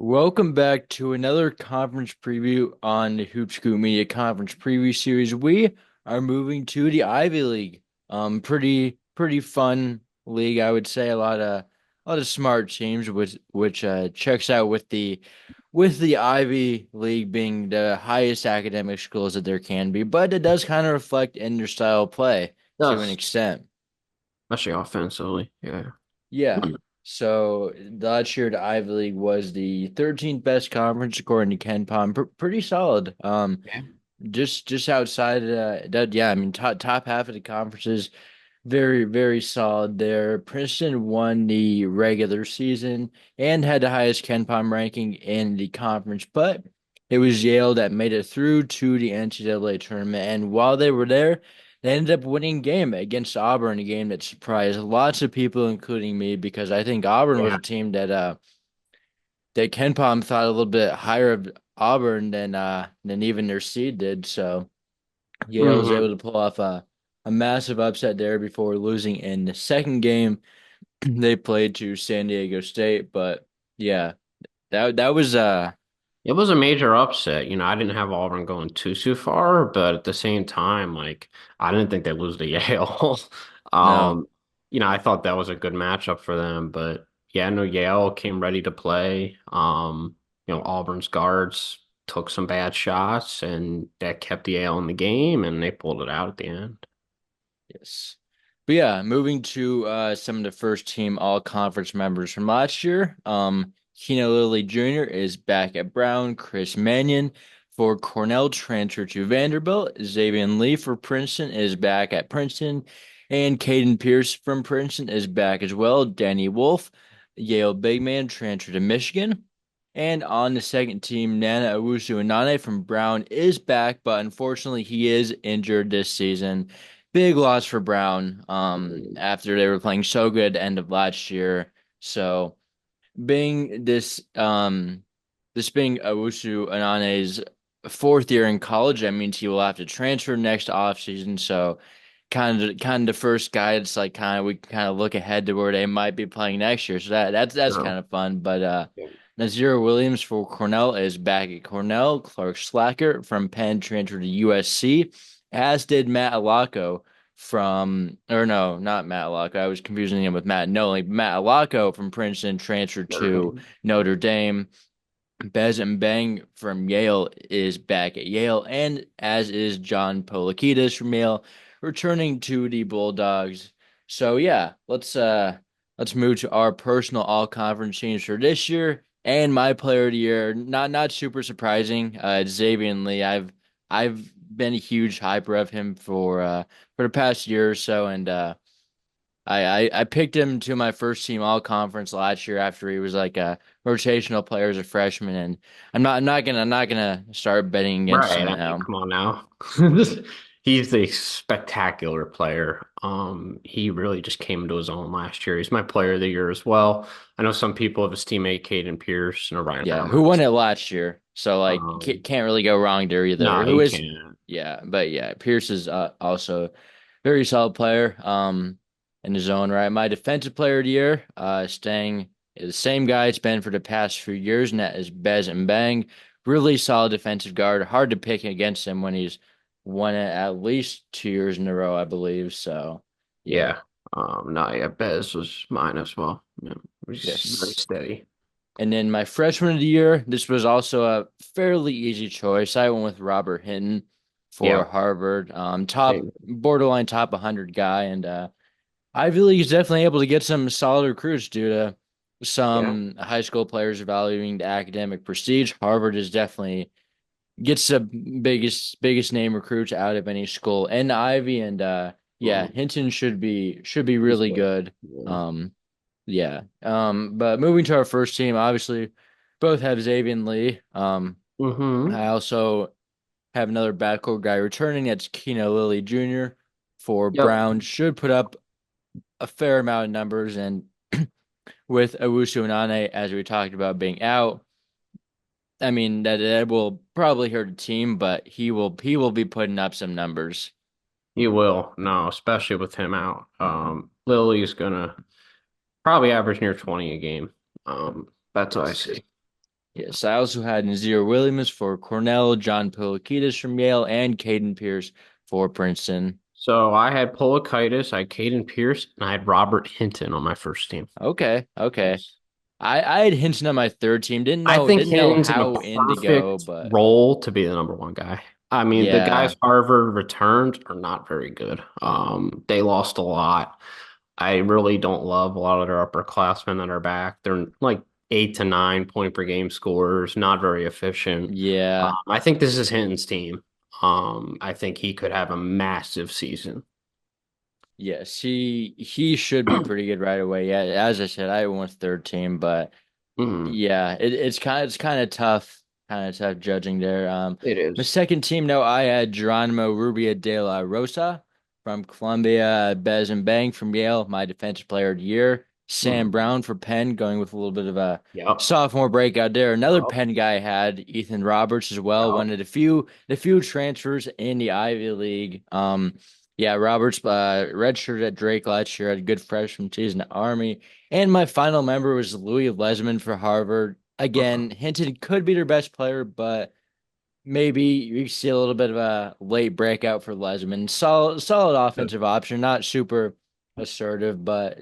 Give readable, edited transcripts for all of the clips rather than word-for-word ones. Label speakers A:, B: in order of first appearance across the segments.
A: Welcome back to another conference preview on the Hoop Scoop Media Conference Preview Series. We are moving to the Ivy League. Pretty fun league, I would say. A lot of smart teams, which checks out with the Ivy League being the highest academic schools that there can be, but it does kind of reflect in your style of play to an
B: Does,
A: extent.
B: especially offensively. Yeah.
A: Yeah. So last year, the Ivy League was the 13th best conference according to Ken Pom. Pretty solid.
B: Yeah.
A: Just outside that, yeah. I mean, top half of the conferences, very solid there. Princeton won the regular season and had the highest Ken Pom ranking in the conference, but it was Yale that made it through to the NCAA tournament. And while they were there, they ended up winning a game against Auburn, a game that surprised lots of people, including me, because I think Auburn was
B: Yeah.
A: a team that Ken Pom thought a little bit higher of Auburn than even their seed did. So Yale was able
B: hmm
A: to pull off a massive upset there before losing in the second game they played to San Diego State. But yeah, that was
B: It was a major upset. I didn't have Auburn going too far, but at the same time, I didn't think they'd lose to Yale.
A: no.
B: Um, I thought that was a good matchup for them, but yeah, no, Yale came ready to play. Auburn's guards took some bad shots and that kept Yale in the game and they pulled it out at the end.
A: Yes. But yeah, moving to some of the first team all conference members from last year. Keno Lilly Jr. is back at Brown. Chris Mannion for Cornell transfer to Vanderbilt. Xavier Lee for Princeton is back at Princeton. And Caden Pierce from Princeton is back as well. Danny Wolf, Yale big man, transfer to Michigan. And on the second team, Nana Owusu-Inanne from Brown is back, but unfortunately he is injured this season. Big loss for Brown after they were playing so good at the end of last year. So being this being Owusu Anane's fourth year in college, that means he will have to transfer next offseason. So kind of the first guy it's like kind of we kind of look ahead to where they might be playing next year. So that's kind
B: So,
A: of fun. But
B: yeah.
A: Nazir Williams for Cornell is back at Cornell. Clark Slacker from Penn transferred to USC, as did Matt Alaco from, or no, not Matt Alaco. I was confusing him with Matt Nolan. Matt Alaco from Princeton transferred
B: Notre
A: to
B: Dame.
A: Notre Dame. Bez and Bang from Yale is back at Yale, and as is John Polikides from Yale, returning to the Bulldogs. So yeah, let's move to our personal all conference teams for this year. And my player of the year, not super surprising, it's Xavier Lee. I've been a huge hyper of him for the past year or so, and I picked him to my first team all conference last year after he was like a rotational player as a freshman, and I'm not gonna start betting against
B: Right.
A: him
B: I mean,
A: now.
B: come on now. He's a spectacular player. He really just came into his own last year. He's my player of the year as well. I know some people have his teammate Caden Pierce and Orion
A: Yeah, who won
B: Hammonds.
A: it last year? So like
B: Um,
A: can't really go wrong there either.
B: no,
A: Who
B: you
A: is?
B: can't.
A: Yeah, but yeah, Pierce is also very solid player in his own right. My defensive player of the year staying is the same guy it's been for the past few years, and that is Bez and Bang. Really solid defensive guard. Hard to pick against him when he's won it at least 2 years in a row, I believe. So yeah,
B: Yeah. No, yeah, Bez was mine as well. Yeah, he's very
A: yes.
B: steady.
A: And then my freshman of the year, this was also a fairly easy choice. I went with Robert Hinton for
B: Yeah.
A: Harvard,
B: Hey,
A: top borderline top 100 guy, and Ivy League is definitely able to get some solid recruits due to
B: yeah.
A: some high school players valuing the academic prestige. Harvard is definitely gets the biggest name recruits out of any school in Ivy, and yeah,
B: Um,
A: Hinton should be
B: he's
A: really
B: good.
A: good.
B: Yeah.
A: Um, yeah. But moving to our first team, obviously both have Xavier Lee.
B: Mm-hmm.
A: I also have another backcourt guy returning. That's Keno Lilly Jr. for
B: Yep.
A: Brown. Should put up a fair amount of numbers, and with Owusu Inanne, as we talked about being out, I mean that will probably hurt the team, but he will be putting up some numbers.
B: He will. No, especially with him out. Lily's gonna probably average near 20 a game. That's what I
A: Yes.
B: see.
A: Yes, I also had Nazir Williams for Cornell, John Pilakidis from Yale, and Caden Pierce for Princeton.
B: So I had Polakaitis, I had Caden Pierce, and I had Robert Hinton on my first team.
A: Okay, okay.
B: Yes.
A: I had Hinton on my third team. Didn't
B: I
A: know
B: think
A: didn't know
B: Hinton's in a
A: how in to go,
B: perfect
A: but
B: role to be the number one guy. I mean, the
A: yeah,
B: guys Harvard returned are not very good. They lost a lot. I really don't love a lot of their upperclassmen that are back. They're like 8 to 9 point per game scorers, not very efficient.
A: yeah.
B: I think this is Hinton's team. I think he could have a massive season.
A: Yes, he should be pretty good right away. Yeah, as I said, I went third team, but
B: Mhm.
A: yeah, it's kind of tough judging there.
B: It
A: My
B: is.
A: second team, no, I had Geronimo Rubia de la Rosa from Columbia, Bez and Bang from Yale, my defensive player of the year. Sam
B: Mhm.
A: Brown for Penn, going with a little bit of a
B: Yep.
A: sophomore breakout there. Another
B: Yep.
A: Penn guy I had Ethan Roberts as well.
B: Yep.
A: One of the few transfers in the Ivy League. Yeah, Roberts redshirted at Drake last year, had a good freshman season at Army. And my final member was Louis Lesman for Harvard.
B: Okay.
A: Again, Hinton could be their best player, but maybe you see a little bit of a late breakout for Lesman. Solid
B: Good.
A: offensive option, not super assertive, but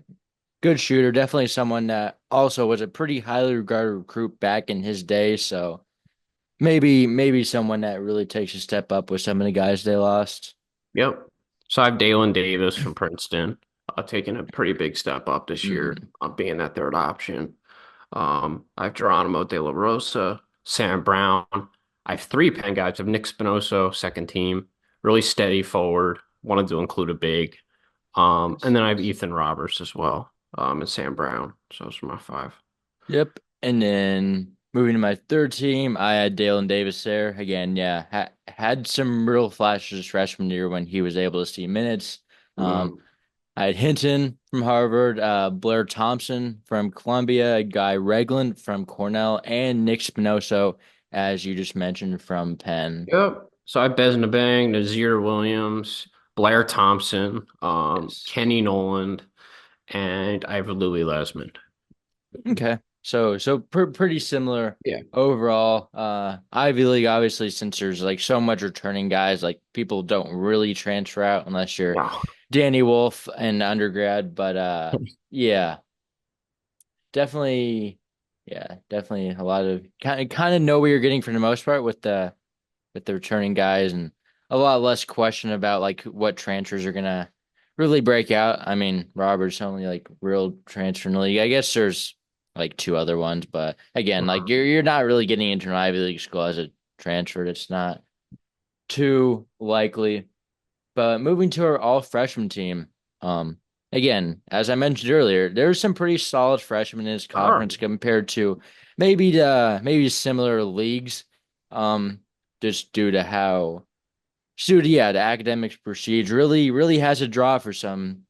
A: good shooter. Definitely someone that also was a pretty highly regarded recruit back in his day. So maybe someone that really takes a step up with some of the guys they lost.
B: Yep. So I have Dalen Davis from Princeton, taking a pretty big step up this year,
A: Hmm.
B: being that third option. I have Geronimo De La Rosa, Sam Brown. I have three Penn guys. I have Nick Spinoso, second team, really steady forward. Wanted to include a big. And then I have Ethan Roberts as well, and Sam Brown. So those are my five.
A: Yep. And then moving to my third team, I had Dalen Davis there. Again, yeah, had some real flashes freshman year when he was able to see minutes. Um,
B: Mm.
A: I had Hinton from Harvard, Blair Thompson from Columbia, Guy Regland from Cornell, and Nick Spinoso, as you just mentioned, from Penn.
B: Yep. So I have Beznabang, Nazir Williams, Blair Thompson,
A: Yes.
B: Kenny Noland, and I have Louis Lesmond.
A: Okay. So pretty similar
B: Yeah.
A: overall. Ivy League, obviously, since there's like so much returning guys, like people don't really transfer out unless you're
B: No.
A: Danny Wolf and undergrad. But yeah, definitely, yeah, definitely a lot of kind of know what you're getting for the most part with the returning guys and a lot less question about like what transfers are gonna really break out. I mean, Robert's only like real transfer in the league. I guess there's like two other ones, but again, like
B: Uh,
A: you're not really getting into an Ivy League school as a transfer. It's not too likely. But moving to our all freshman team, um, again, as I mentioned earlier, there's some pretty solid freshmen in this
B: all right.
A: conference compared to maybe similar leagues, um, just due to how so yeah, the academics proceeds really has a draw for some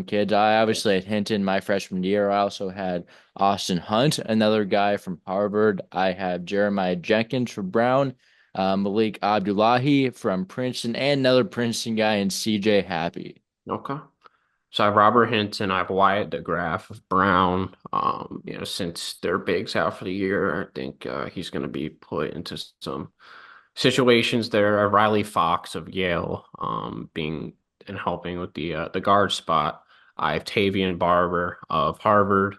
A: kids. I obviously had Hinton my freshman year. I also had Austin Hunt, another guy from Harvard. I have Jeremiah Jenkins from Brown, Malik Abdullahi from Princeton, and another Princeton guy in CJ Happy.
B: Okay. So I have Robert Hinton, I have Wyatt DeGraff of Brown. Since their bigs out for the year, I think he's going to be put into some situations there. I have Riley Fox of Yale, being and helping with the guard spot. I have Tavian Barber of Harvard,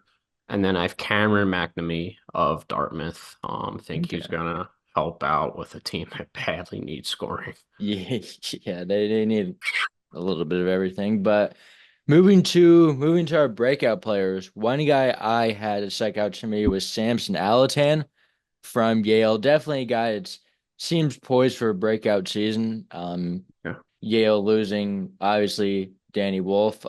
B: and then I have Cameron McNamee of Dartmouth. Think he's
A: Okay.
B: gonna help out with a team that badly needs scoring.
A: Yeah, yeah, they need a little bit of everything. But moving to our breakout players, one guy I had to check out to me was Samson Alatan from Yale. Definitely a guy that seems poised for a breakout season.
B: Yeah.
A: Yale losing obviously Danny Wolf.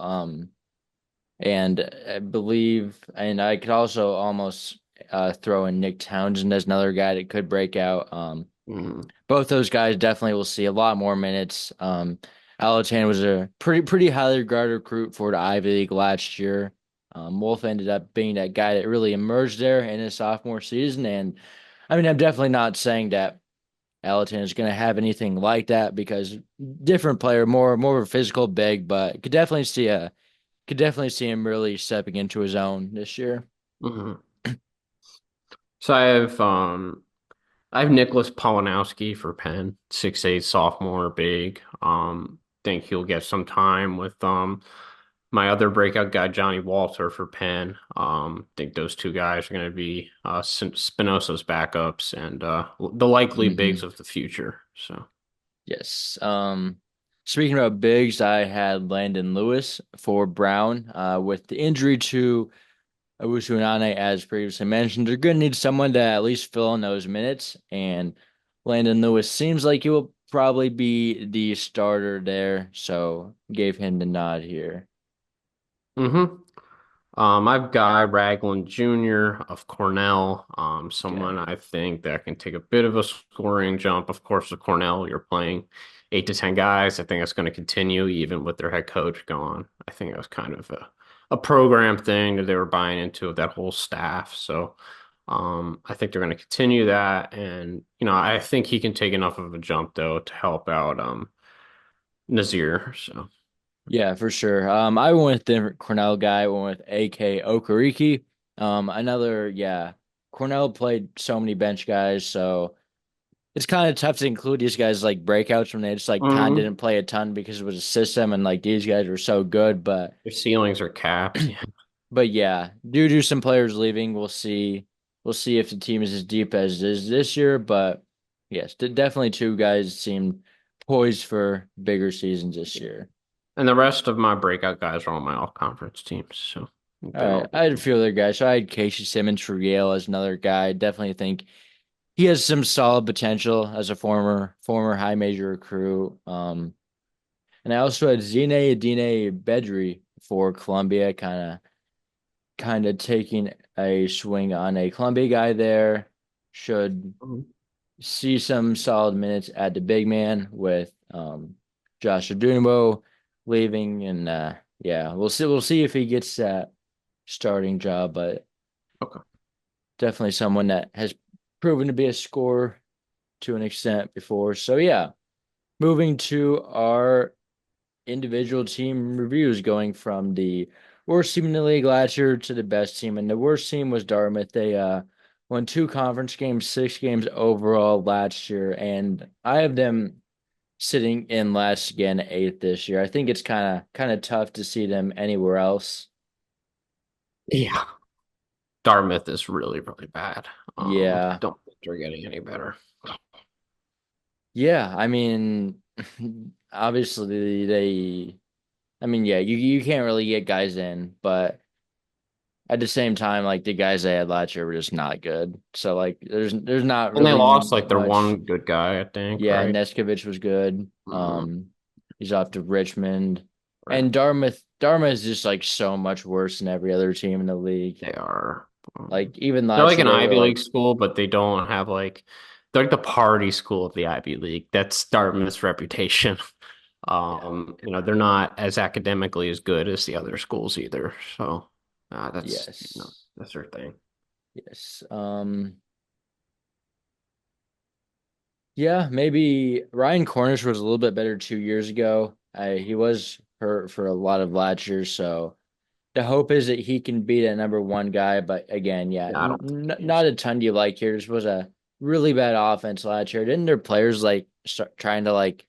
A: And I believe, and I could also almost throw in Nick Townsend as another guy that could break out.
B: Mhm.
A: Both those guys definitely will see a lot more minutes. Alatan was a pretty highly regarded recruit for the Ivy League last year. Wolf ended up being that guy that really emerged there in his sophomore season, and I mean, I'm definitely not saying that Alatan is going to have anything like that because different player, more of a physical big, but could definitely see him really stepping into his own this year.
B: Mhm. So I have Nicholas Polanowski for Penn, 6'8" sophomore, big. Think he'll get some time with my other breakout guy, Johnny Walter for Penn. Think those two guys are going to be Spinoza's backups and the likely bigs
A: Hmm.
B: of the future. So,
A: Yes. Speaking about bigs, I had Landon Lewis for Brown. With the injury to Owusu-Nane, as previously mentioned, they're going to need someone to at least fill in those minutes. And Landon Lewis seems like he will probably be the starter there. So gave him the nod here.
B: mm-hmm. I've got Ragland Jr. of Cornell,
A: Okay.
B: someone I think that can take a bit of a scoring jump. Of course, with Cornell, you're playing 8 to 10 guys. I think that's going to continue even with their head coach gone. I think it was kind of a program thing that they were buying into with that whole staff. So, I think they're going to continue that, and I think he can take enough of a jump though to help out Nazir. So.
A: Yeah, for sure. I went with the Cornell guy, went with AK Okereke. Another, yeah, Cornell played so many bench guys, so it's kind of tough to include these guys like breakouts when they just like kind of
B: Mm,
A: didn't play a ton because it was a system and like these guys were so good. But
B: their ceilings are capped.
A: but yeah, due to some players leaving, we'll see if the team is as deep as it is this year. But yes, definitely two guys seem poised for bigger seasons this year.
B: And the rest of my breakout guys are on my all conference teams, so
A: All
B: they're
A: right,
B: all
A: I had a
B: good.
A: few other guys. So I had Casey Simmons for Yale as another guy. I definitely think he has some solid potential as a former high major recruit. And I also had Zine Adine Bedri for Columbia, kind of taking a swing on a Columbia guy there. Should
B: Mhm.
A: see some solid minutes at the big man with Josh Adunimo leaving, and yeah, we'll see if he gets that starting job, but
B: Okay.
A: definitely someone that has proven to be a scorer to an extent before. So yeah, moving to our individual team reviews, going from the worst team in the league last year to the best team. And the worst team was Dartmouth. They won two conference games, 6 games overall last year, and I have them sitting in last again, eighth this year. I think it's kind of tough to see them anywhere else.
B: Yeah. Dartmouth is really, really bad.
A: Yeah.
B: Don't think they're getting any better.
A: Yeah, I mean, obviously I mean, yeah, you can't really get guys in, but at the same time, like the guys they had last year were just not good. So like, there's not
B: And they
A: really
B: lost like their
A: much.
B: one good guy, I think,
A: Yeah,
B: right?
A: Neskovich was good.
B: Mm,
A: He's off to Richmond,
B: right.
A: and Dartmouth is just like so much worse than every other team in the league.
B: They are.
A: Like even
B: They're
A: last
B: like
A: year,
B: an
A: they were
B: Ivy League
A: like,
B: school, but they don't have like they're like the party school of the Ivy League. That's Dartmouth's reputation.
A: yeah,
B: They're not as academically as good as the other schools either. So that's
A: yes,
B: that's their thing.
A: yes. Yeah, maybe Ryan Cornish was a little bit better 2 years ago. He was hurt for a lot of last year, so the hope is that he can be that number one guy. But again, yeah,
B: Yeah, I don't think he
A: not
B: is.
A: a ton do you like here. This was a really bad offense last year. Didn't their players like start trying to like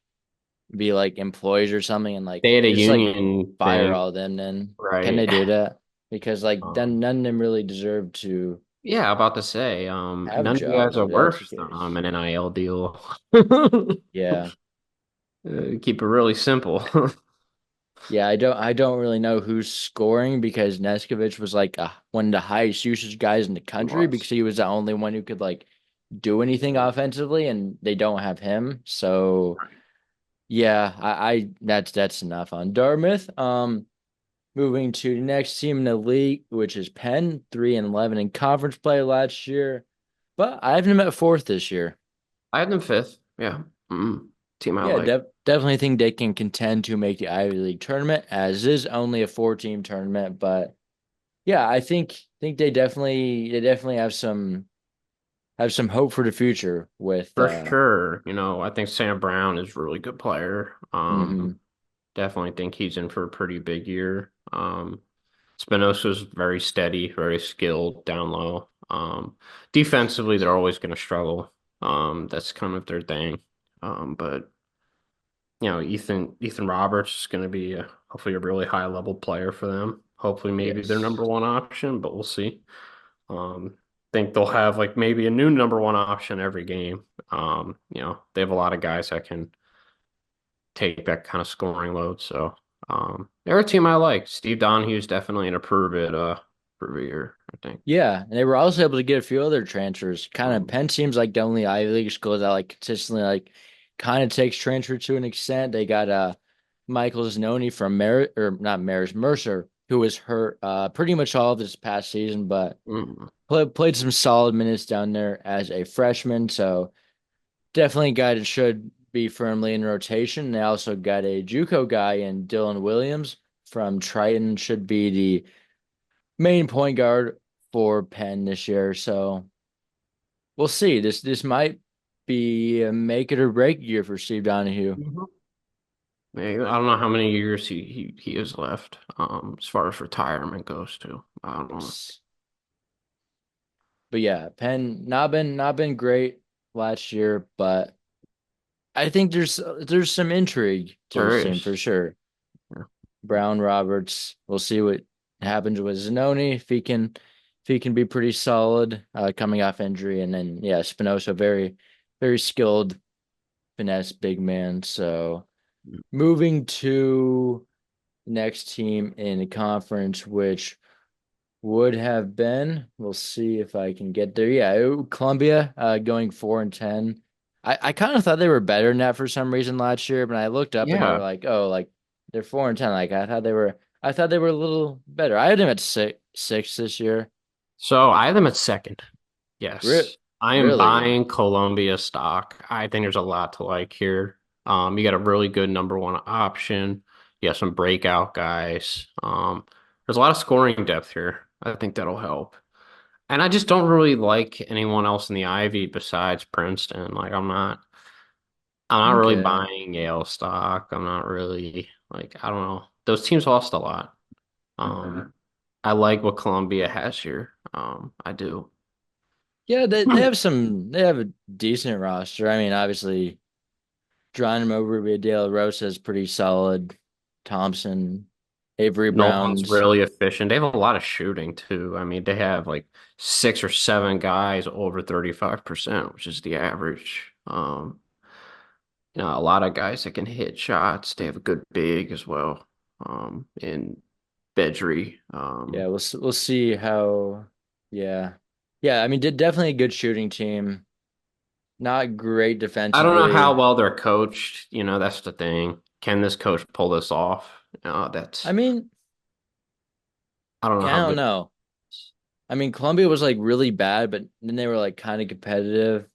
A: be like employees or something and like
B: They had a
A: just like
B: union
A: fire
B: thing,
A: all of them? Then can
B: right?
A: they do that? Because like then
B: Um,
A: none of them really deserve to
B: yeah, about to say,
A: have
B: none of you guys
A: jobs
B: are
A: if that's the
B: worth
A: case.
B: an NIL deal.
A: Yeah.
B: Keep it really simple.
A: Yeah, I don't really know who's scoring because Neskovich was like one of the highest usage guys in the
B: He
A: country because
B: was.
A: he was the only one who could like do anything offensively and they don't have him. So yeah, I that's enough on Dartmouth. Moving to the next team in the league, which is Penn, 3-11 in conference play last year. But I have them at fourth this year.
B: I had them fifth. Yeah. Team I
A: Yeah,
B: like.
A: definitely think they can contend to make the Ivy League tournament, as is only a 4 team tournament, but yeah, I think they definitely have some hope for the future with
B: For sure. I think Sam Brown is a really good player.
A: mhm.
B: Definitely think he's in for a pretty big year. Spinosa's very steady, very skilled down low. Defensively, they're always going to struggle. That's kind of their thing. But Ethan Roberts is going to be hopefully a really high level player for them. Hopefully, maybe their number
A: Yes.
B: one option, but we'll see. Think they'll have like maybe a new number one option every game. They have a lot of guys that can take that kind of scoring load. So, they're a team I like. Steve Donahue's definitely an approve it year, I think.
A: Yeah, and they were also able to get a few other transfers. Kind of
B: Um,
A: Penn seems like the only Ivy League school that like consistently like kind of takes transfer to an extent. They got Michael Zanoni from not Marist Mercer, who was hurt pretty much all of this past season, but
B: mm,
A: played some solid minutes down there as a freshman. So definitely a guy that should be firmly in rotation. They also got a JUCO guy in Dylan Williams from Triton, should be the main point guard for Penn this year. So we'll see. This might be a make it or break year for Steve Donahue.
B: mhm. I don't know how many years he has left. As far as retirement goes, too. I don't know.
A: But yeah, Penn not been great last year, but I think there's some intrigue to
B: There
A: this team
B: is.
A: for sure.
B: Yeah.
A: Brown Roberts, we'll see what happens with Zanoni if he can be pretty solid coming off injury, and then yeah, Spinoza very skilled finesse big man. So moving to next team in the conference, which would have been, we'll see if I can get there. Yeah, Columbia going 4-10. I kind of thought they were better than that for some reason last year, but I looked up and they were
B: Yeah.
A: like, oh, like they're 4-10. Like I thought they were a little better. I had them at six this year.
B: So I have them at second.
A: Re
B: Yes. I am
A: really?
B: buying Columbia stock. I think there's a lot to like here. You got a really good number one option. You have some breakout guys. There's a lot of scoring depth here. I think that'll help. And I just don't really like anyone else in the Ivy besides Princeton. Like I'm not really
A: Okay.
B: buying Yale stock. I'm not really like I don't know. Those teams lost a lot. I like what Columbia has here. I do.
A: Yeah, they have a decent roster. I mean, obviously Geronimo Rubio Rosa is pretty solid. Thompson, Avery
B: Nolan's
A: Brown's.
B: really efficient. They have a lot of shooting too. I mean, they have like 6 or 7 guys over 35%, which is the average. A lot of guys that can hit shots. They have a good big as well. In Bedry.
A: Yeah, we'll see how. Yeah, yeah. I mean, did definitely a good shooting team. Not great
B: I don't know how
A: defensively.
B: well they're coached. That's the thing. Can this coach pull this off?
A: I
B: That's
A: mean,
B: I don't know
A: yeah, I
B: how
A: don't
B: good.
A: know. I mean, Columbia was like really bad, but then they were like kind of competitive.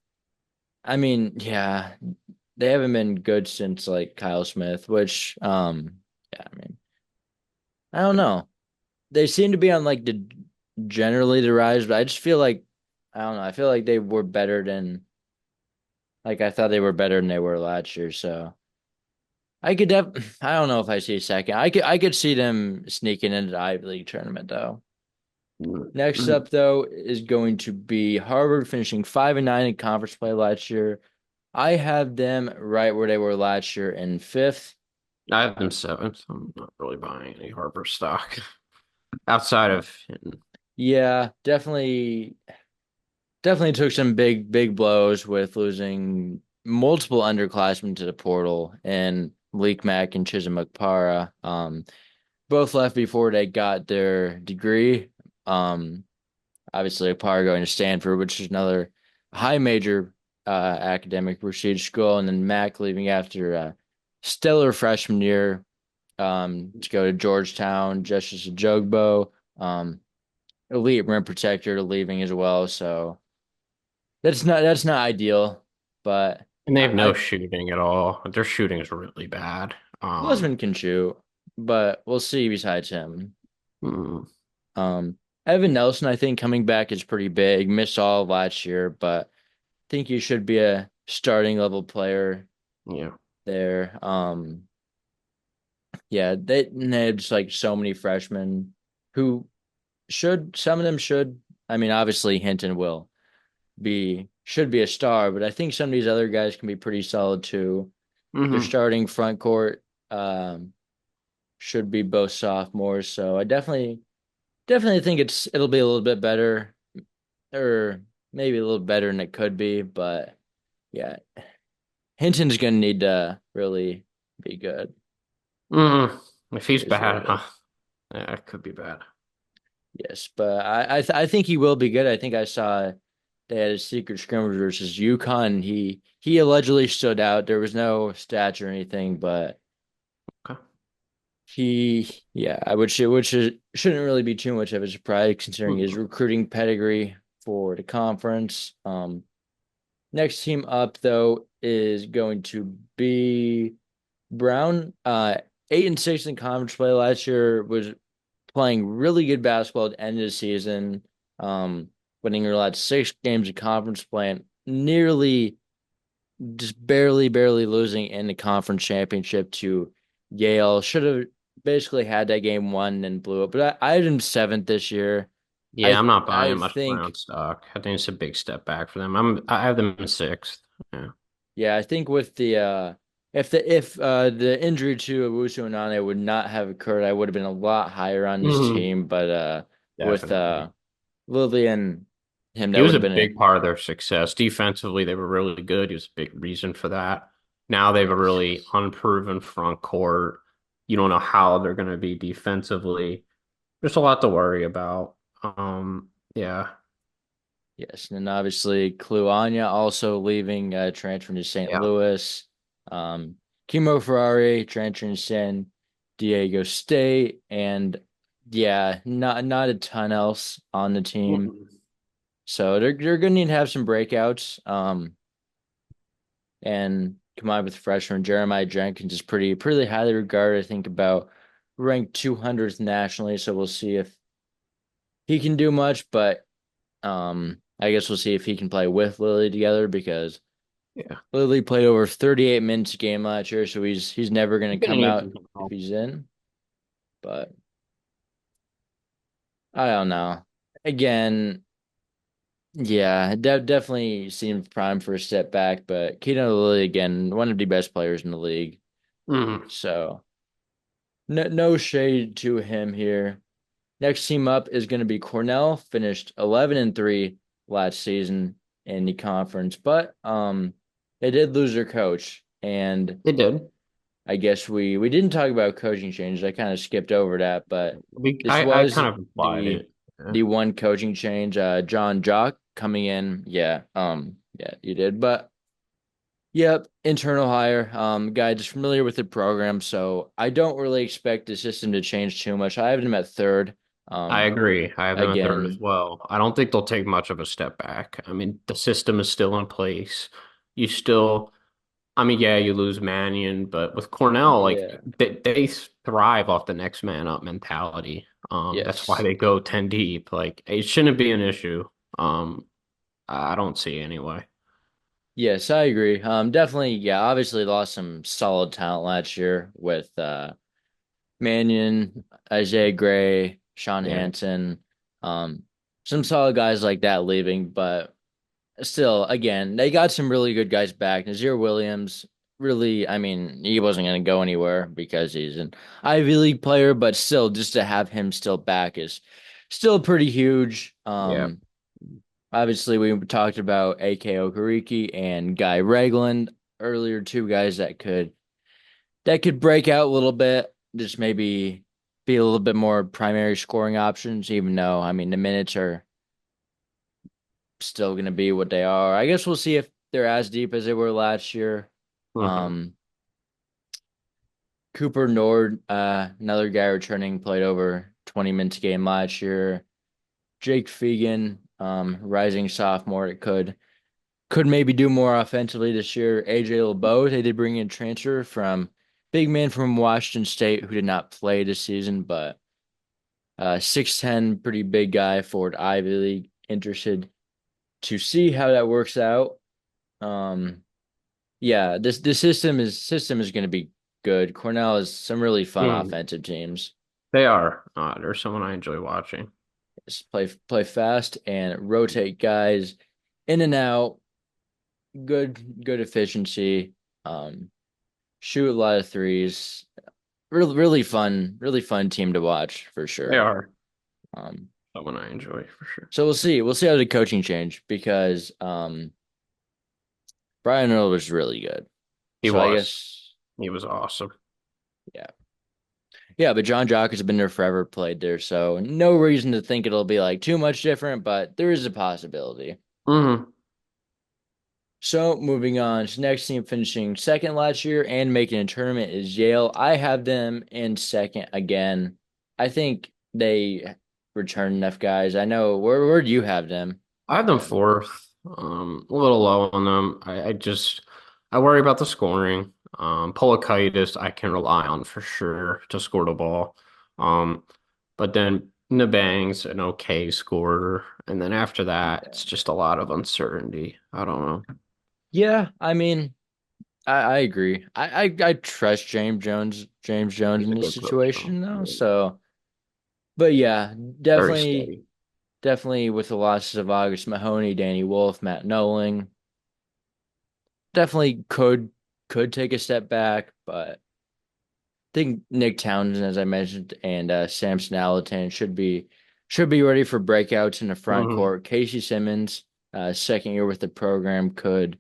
A: I mean, yeah, they haven't been good since like Kyle Smith, which, yeah, I mean, I don't know. They seem to be on like the generally the rise, but I just feel like I don't know. I feel like they were better than like I thought they were better than they were last year. So I don't know if I see a second. I could see them sneaking into the Ivy League tournament though. Next
B: Mm.
A: up though is going to be Harvard finishing 5-9 in conference play last year. I have them right where they were last year in fifth.
B: I have them seventh. I'm not really buying any Harper stock outside of
A: Yeah, definitely took some big blows with losing multiple underclassmen to the portal and Leak Mack and Chisholm Okpara. Both left before they got their degree. Um, Obviously Okpara going to Stanford, which is another high major academic prestige school, and then Mack leaving after a stellar freshman year to go to Georgetown. Justice Ajogbo, elite rim protector, leaving as well. So that's not ideal, but
B: and they have no
A: I
B: shooting at all. Their shooting is really bad.
A: Glusman can shoot, but we'll see besides him.
B: Mm,
A: Um, Evan Nelson, I think coming back is pretty big. Missed all of last year, but I think he should be a starting level player
B: yeah.
A: there. Yeah, they had just like so many freshmen who some of them should I mean, obviously Hinton will be should be a star, but I think some of these other guys can be pretty solid too. Their
B: Hmm.
A: starting front court should be both sophomores, so I definitely think it'll be a little bit better, or maybe a little better than it could be, but yeah, Hinton's gonna need to really be good.
B: Hmm. If he's
A: It is what
B: bad,
A: it is.
B: yeah, it could be bad.
A: Yes, but I think he will be good. I think I saw they had a secret scrimmage versus UConn. He allegedly stood out. There was no stats or anything, but
B: Okay.
A: yeah, shouldn't really be too much of a surprise considering his
B: Mhm.
A: recruiting pedigree for the conference. Next team up though is going to be Brown. 8-6 in conference play last year, was playing really good basketball at the end of the season, um, winning their last 6 games of conference play and nearly just barely losing in the conference championship to Yale. Should have basically had that game won and blew it. But I had him seventh this year.
B: Yeah, I'm not
A: I
B: buying much Brown
A: think
B: stock. I think it's a big step back for them. I have them in sixth. Yeah.
A: yeah, I think with the if the injury to Owusu Onane would not have occurred, I would have been a lot higher on this
B: Hmm.
A: team. But with
B: Definitely.
A: Lily and him,
B: He
A: that
B: was
A: would
B: a
A: have been it.
B: big part of their success. Defensively, they were really good. He was a big reason for that. Now they have a
A: Yes.
B: really unproven front court. You don't know how they're going to be defensively. There's a lot to worry about. Yeah,
A: Yes, and then obviously Kluanya also leaving, transferring to St.
B: yeah.
A: Louis. Kimo Ferrari transferring to San Diego State, and yeah, not a ton else on the team.
B: Mhm.
A: So they're gonna need to have some breakouts. And come on with freshman Jeremiah Jenkins is pretty highly regarded. I think about ranked 200th nationally. So we'll see if he can do much, but I guess we'll see if he can play with Lily together because
B: Yeah.
A: Lily played over 38 minutes a game last year, so he's never gonna
B: You're gonna
A: come
B: need
A: out
B: some
A: if
B: help.
A: he's in. But I don't know. Again, yeah, definitely seems prime for a step back, but Keaton Lily again, one of the best players in the league.
B: Mhm.
A: So no shade to him here. Next team up is going to be Cornell, finished 11-3 last season in the conference, but they did lose their coach, and
B: They did.
A: I guess we didn't talk about coaching changes. I kind of skipped over that, but this
B: I
A: was
B: kind of implied
A: the
B: it. Yeah.
A: the one coaching change. John Jock coming in. Yeah, yeah, you did. But yep, internal hire. Guy just familiar with the program, so I don't really expect the system to change too much. I have him at third.
B: I
A: Um,
B: agree. I have them at third as
A: again,
B: well. I don't think they'll take much of a step back. I mean, the system is still in place. You still, I mean, yeah, you lose Mannion, but with Cornell, like
A: yeah,
B: they thrive off the next man up mentality. That's why
A: yes,
B: they go 10 deep. Like it shouldn't be an issue. Um, I don't see anyway.
A: yes, I agree. Definitely, yeah. Obviously, lost some solid talent last year with Mannion, Isaiah Gray, Sean
B: Yeah.
A: Hansen, um, some solid guys like that leaving, but still, again, they got some really good guys back. Nazir Williams, really, I mean, he wasn't going to go anywhere because he's an Ivy League player, but still, just to have him still back is still pretty huge.
B: Yeah.
A: Obviously, we talked about AK Okariki and Guy Ragland earlier, two guys that could break out a little bit, just maybe be a little bit more primary scoring options, even though, I mean, the minutes are still going to be what they are. I guess we'll see if they're as deep as they were last year.
B: Hmm.
A: Um, Cooper Nord, another guy returning, played over 20 minutes a game last year. Jake Fegan, rising sophomore, it could maybe do more offensively this year. AJ LeBeau, they did bring in transfer from big man from Washington State who did not play this season, but 6'10", pretty big guy for Ivy League. Interested to see how that works out. Um, yeah, this system is going to be good. Cornell has some really fun
B: Hmm.
A: offensive teams.
B: They are. They're someone I enjoy watching.
A: play fast and rotate guys in and out. Good efficiency. Um, Shoot a lot of threes. Really fun team to watch for
B: They
A: sure.
B: are
A: Um,
B: someone I enjoy for sure.
A: so we'll see. We'll see how the coaching change because Brian Earl was really good.
B: He
A: So I
B: was.
A: guess
B: He was awesome.
A: yeah. Yeah, but John Jock has been there forever, played there, so no reason to think it'll be like too much different, but there is a possibility.
B: Hmm.
A: So moving on, so next team finishing second last year and making a tournament is Yale. I have them in second again. I think they return enough guys. I know where do you have them?
B: I have them
A: And
B: fourth. A little low on them. I worry about the scoring. Polakaitis I can rely on for sure to score the ball. Um, but then Nabang's an okay scorer, and then after that,
A: yeah,
B: it's just a lot of uncertainty. I don't know.
A: yeah, I mean, I agree. I trust James Jones
B: He's
A: in
B: a
A: this
B: good coach, though.
A: situation though.
B: Yeah.
A: So, but yeah,
B: Very
A: definitely.
B: steady.
A: Definitely with the losses of August Mahoney, Danny Wolf, Matt Noling, definitely could take a step back, but I think Nick Townsend, as I mentioned, and Samson Alatin should be ready for breakouts in the front
B: Hmm.
A: court. Casey Simmons, second year with the program, could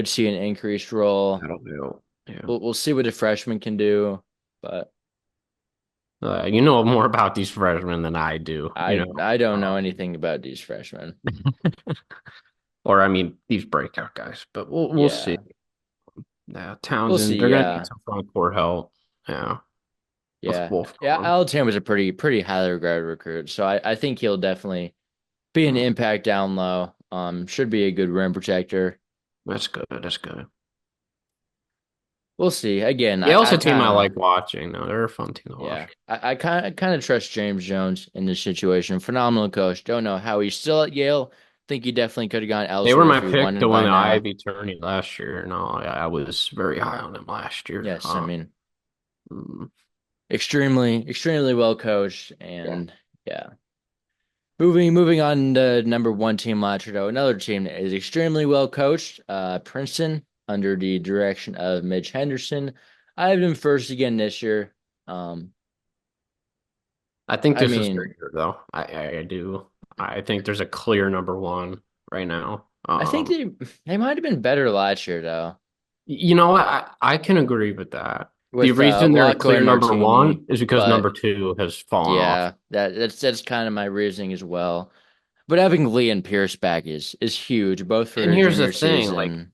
A: see an increased role.
B: I don't know. Yeah.
A: We'll see what the freshman can do, but
B: You know more about these freshmen than I do,
A: I don't know anything about these freshmen.
B: or I mean these breakout guys, but we'll see.
A: Yeah,
B: Yeah,
A: we'll
B: Townsend,
A: see.
B: they're gonna need
A: Yeah.
B: some front court help. Yeah, with
A: Yeah.
B: Wolf
A: Yeah,
B: gone.
A: Altan was a pretty highly regarded recruit. So I think he'll definitely be an
B: Mm,
A: impact down low. Should be a good rim protector.
B: that's good. That's good.
A: We'll see. Again,
B: Yale's
A: I
B: a team I
A: kind of
B: like watching. No, they're a fun team to
A: yeah.
B: watch.
A: I kind of trust James Jones in this situation. Phenomenal coach. Don't know how he's still at Yale. Think he definitely could have gone
B: They were
A: elsewhere
B: my
A: if he
B: pick to
A: wanted
B: win
A: by
B: the
A: now.
B: Ivy tourney last year. No, I was very high on them last year.
A: Yes, I mean,
B: Mm,
A: extremely well coached
B: yeah.
A: and yeah. Moving on to number one team Latrodo, another team that is extremely well coached, Princeton, under the direction of Mitch Henderson. I have them first again this year. Um,
B: I think
A: I
B: this is their
A: mean,
B: year, though. I do. I think there's a clear number one right now.
A: I think they might have been better last year though,
B: You know what? I can agree with that. The
A: with
B: reason they're a
A: Locko
B: clear
A: and
B: number
A: Martini.
B: one is because number
A: But
B: two has fallen off.
A: yeah, that's kind of my reasoning as well. But having Lee and Pierce back is huge, both for
B: And
A: their
B: here's the
A: junior
B: thing, like
A: season.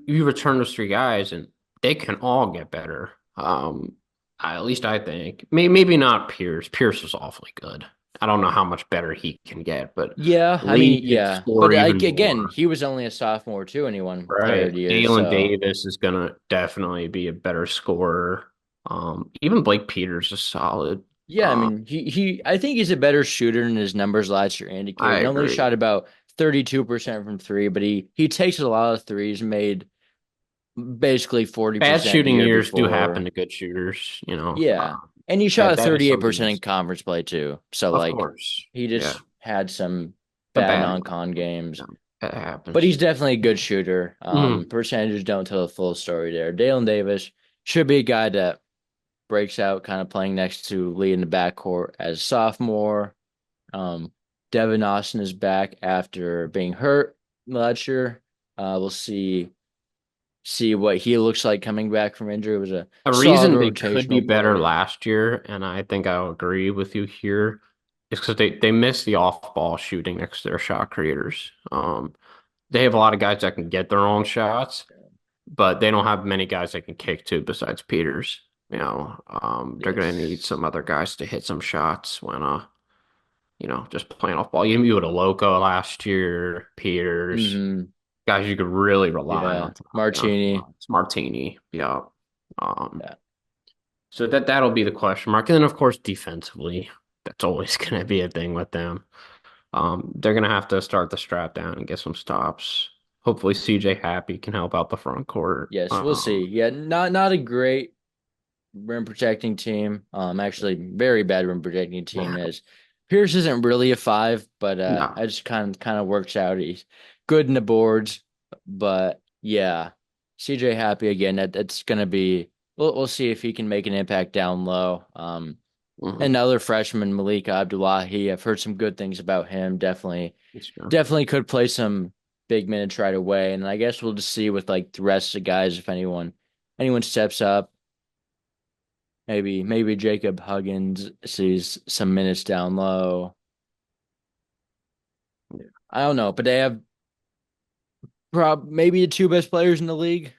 B: you return those three guys and they can all get better. At least I think. Maybe not Pierce. Pierce was awfully good. I don't know how much better he can get, but
A: Yeah, I
B: Lee
A: mean,
B: could
A: yeah,
B: score
A: but
B: even
A: again,
B: more.
A: he was only a sophomore too, and he won Player of
B: Right.
A: the Year.
B: Dalen
A: So
B: Davis is gonna definitely be a better scorer. Even Blake Peters is solid.
A: yeah, I mean, I think he's a better shooter than his numbers last year
B: I
A: indicated. He only
B: agree.
A: shot about 32% from three, but he takes a lot of threes, made basically
B: Bad
A: 40% the
B: shooting
A: year
B: years do happen
A: before.
B: to good shooters, you know.
A: Yeah, and he shot
B: That is something
A: 38% in
B: that's,
A: conference play too. So
B: of
A: like,
B: course,
A: he
B: yeah,
A: just had some
B: a
A: bad
B: bad
A: non-con games.
B: no, that
A: But
B: happens.
A: he's definitely a good shooter.
B: Mhm.
A: Percentages don't tell the full story there. Dalen Davis should be a guy that breaks out, kind of playing next to Lee in the backcourt as sophomore. Um, Devin Austin is back after being hurt last year. We'll see what he looks like coming back from injury. It was a
B: A
A: solid
B: reason they could be
A: rotational
B: better
A: player.
B: last year, and I think I'll agree with you here, is because they missed the off-ball shooting next to their shot creators. They have a lot of guys that can get their own shots, but they don't have many guys that can kick to besides Peters. They're gonna need
A: Yes.
B: some other guys to hit some shots when just playing off ball. You would have Loco last year, Peters,
A: Hmm.
B: guys you could really rely
A: Yeah.
B: on to knock down
A: Martini.
B: shots. Martini, yeah. Um,
A: Yeah.
B: so that'll be the question mark. And then of course defensively, that's always gonna be a thing with them. They're gonna have to start the strap down and get some stops. Hopefully CJ Happy can help out the front court.
A: Yes, we'll see. Yeah, not a great rim protecting team. Actually, very bad rim protecting team as Pierce isn't really a five, but
B: No.
A: I just kind of works out. He's good in the boards, but yeah, CJ Happy again. That's gonna be. We'll see if he can make an impact down low.
B: Hmm.
A: Another freshman, Malik Abdullahi. I've heard some good things about him.
B: That's true.
A: Definitely could play some big minutes right away. And I guess we'll just see with like the rest of the guys if anyone steps up. Maybe Jacob Huggins sees some minutes down low.
B: Yeah.
A: I don't know, but they have maybe the two best players in the league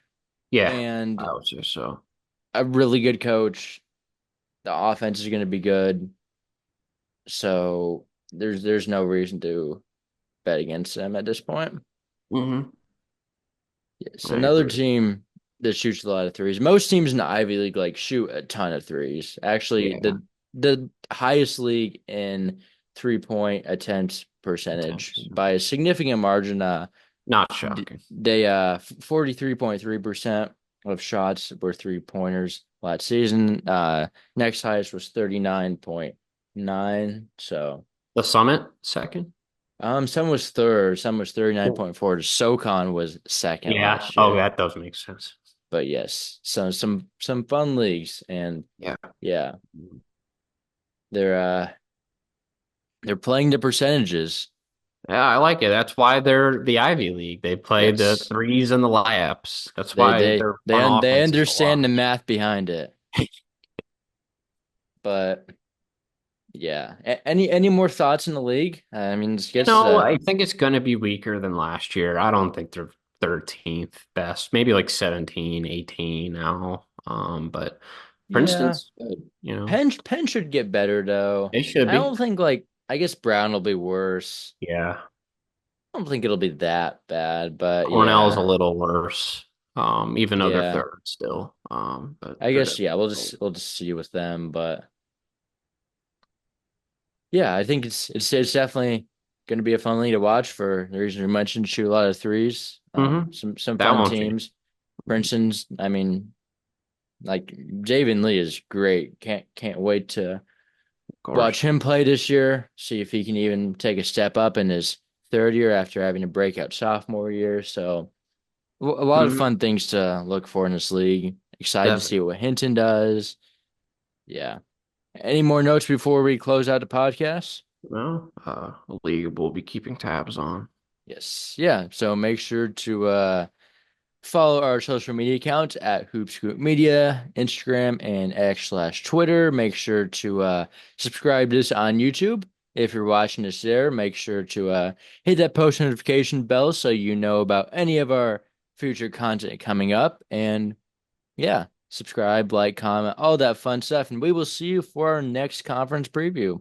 B: Yeah,
A: and
B: I would say so.
A: a really good coach. The offense is going to be good, so there's no reason to bet against them at this point.
B: Hmm.
A: Yes,
B: I
A: another
B: agree.
A: team that shoots a lot of threes. Most teams in the Ivy League like shoot a ton of threes. Actually,
B: Yeah,
A: the highest league in 3-point attempts percentage
B: attempts.
A: by a significant margin.
B: Not shocking.
A: They 43.3% of shots were three pointers last season. Next highest was 39.9. So
B: The Summit second.
A: some was third, some was 39.4. SoCon was second
B: Yeah.
A: last
B: Oh,
A: year.
B: that does make sense.
A: But yes, some fun leagues, and
B: Yeah.
A: yeah, they're uh they're playing the percentages.
B: Yeah, I like it. That's why they're the Ivy League. They play the
A: Yes.
B: threes and the layups. That's
A: They
B: why
A: they
B: they're
A: they
B: fun
A: they
B: offenses to
A: understand the
B: watch.
A: math behind it. But yeah. Any more thoughts in the league? I mean, I guess
B: I think it's going to be weaker than last year. I don't think they're 13th best. Maybe like 17, 18 now. But
A: yeah.
B: Princeton's good.
A: Penn should get better though.
B: They should
A: I don't
B: be.
A: think like I guess Brown will be worse.
B: Yeah.
A: I don't think it'll be that bad, but
B: Cornell's a
A: yeah.
B: little worse. Even though they're
A: Yeah.
B: third still. But
A: I
B: they're
A: guess
B: definitely
A: yeah, we'll just see with them, but yeah, I think it's definitely going to be a fun league to watch for the reason you mentioned. Shoot a lot of threes.
B: hmm
A: Some
B: That
A: fun
B: won't change,
A: teams. Princeton's. I mean, like Javen Lee is great. Can't wait to
B: of course.
A: watch him play this year. See if he can even take a step up in his third year after having a breakout sophomore year. So a lot of
B: Hmm.
A: fun things to look for in this league. Excited to see
B: Definitely.
A: what Hinton does. Yeah. Any more notes before we close out the podcast?
B: Well, a league we'll be keeping tabs on.
A: Yes. Yeah. So make sure to follow our social media accounts at Hoop Scoop Media, Instagram and X/Twitter. Make sure to subscribe to this on YouTube. If you're watching this there, make sure to hit that post notification bell so you know about any of our future content coming up. And yeah, subscribe, like, comment, all that fun stuff. And we will see you for our next conference preview.